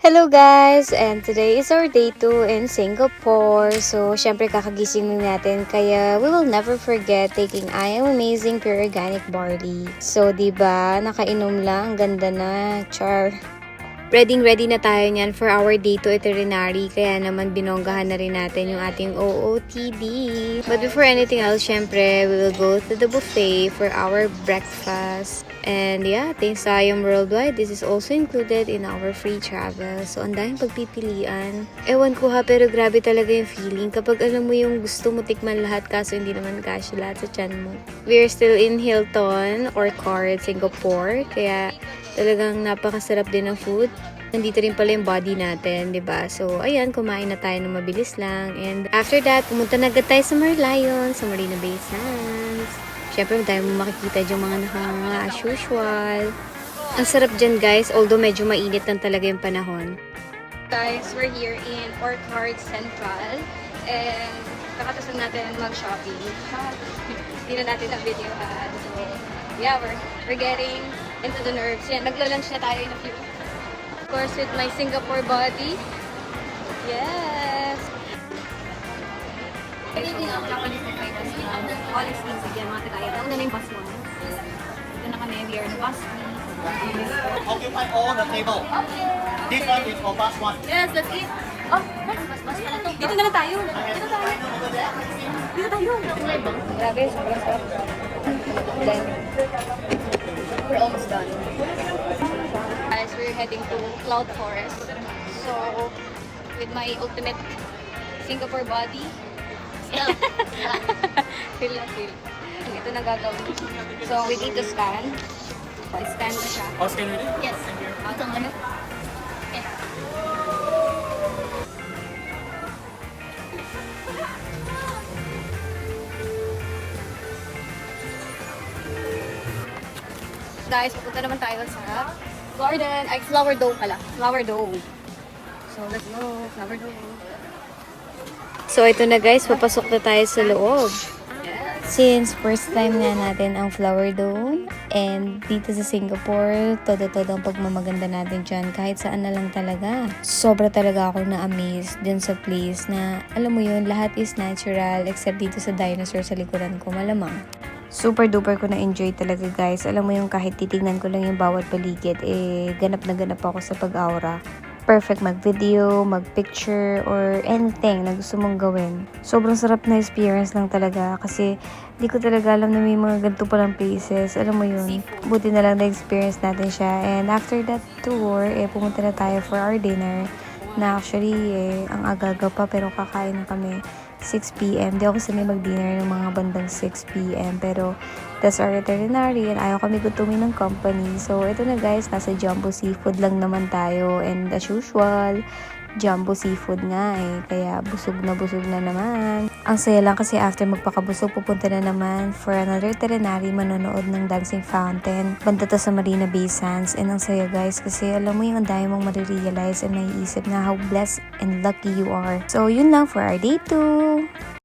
Hello guys! And today is our day 2 in Singapore. So, syempre kakagising lang natin kaya we will never forget taking I Am Amazing Pure Organic Barley. So, diba? Nakainom lang. Ganda na. Char. Ready na tayo niyan for our day 2 itinerary. Kaya naman binonggahan na rin natin yung ating OOTD. But before anything else, syempre, we will go to the buffet for our breakfast. And yeah, thanks sa I Am Worldwide, this is also included in our free travel. So, ang daming pagpipilian. Ewan ko ha, pero grabe talaga yung feeling kapag alam mo yung gusto mo tikman lahat kaso hindi naman kasya lahat sa tiyan mo. We're still in Hilton or Court, Singapore. Kaya talagang napakasarap din ng food. Nandito rin pala yung body natin, 'di ba? So, ayan, kumain na tayo ng mabilis lang. And after that, pumunta na agad tayo sa Merlion, sa Marina Bay Sands. Siyempre, tayo makikita yung mga nakanganga as usual. Ang sarap dyan, guys, although medyo mainit lang talaga yung panahon. Guys, we're here in Orchard Central. And kakatasan natin mag-shopping. Hindi na natin ang video. So, yeah, we're getting into the nerves. Yan, naglo-lunch na tayo in a few. Of course, with my Singapore body. Yes! Japanese na fighters na all is easy yan mga tagaya. Nauna na yung bus one. Ito na kami, we are in bus Occupy all the table. This one is for bus one. Yes, let's eat. Oh, bus pala to. Dito na lang tayo. Dito tayo. Dito tayo. Grabe, sobrang sarap. Then, we're almost done. Guys, we're heading to Cloud Forest. So, with my ultimate Singapore body, feel. Ito na gagawin. So, we need to scan. So, scan na siya. Oh, scan ready? Yes. Ito ang ano? Okay. Guys, pupunta naman tayo sa garden. Ay, flower dome pala. Flower dome. So, let's go. Flower dome. So, ito na guys, papasok na tayo sa loob. Since first time nga natin ang Flower Dome and dito sa Singapore, todo-todo ang pagmamaganda natin dyan kahit saan na lang talaga. Sobra talaga ako na-amaze dun sa place na alam mo yun, lahat is natural except dito sa dinosaur sa likuran ko, malamang. Super duper ko na-enjoy talaga guys. Alam mo yung kahit titignan ko lang yung bawat paligid, ganap na ganap ako sa pag-aura. Perfect mag-video, mag-picture, or anything na gusto mong gawin. Sobrang sarap na experience lang talaga kasi di ko talaga alam na may mga ganito palang places. Alam mo yun, buti na lang na-experience natin siya. And after that tour, pumunta na tayo for our dinner na actually, ang aga-aga pa pero kakain na kami 6 p.m. Di ako sanay mag-dinner ng mga bandang 6 p.m. Pero that's our itinerary and ayaw kami gutumin ng company. So, ito na guys, nasa Jumbo Seafood lang naman tayo. And as usual, Jumbo Seafood nga kaya busog na naman. Ang saya lang kasi after magpakabusog, pupunta na naman for another itinerary, manonood ng Dancing Fountain. Banda to sa Marina Bay Sands. And ang saya guys kasi alam mo yung ang dami mong marirealize and naiisip na how blessed and lucky you are. So, yun lang for our day 2.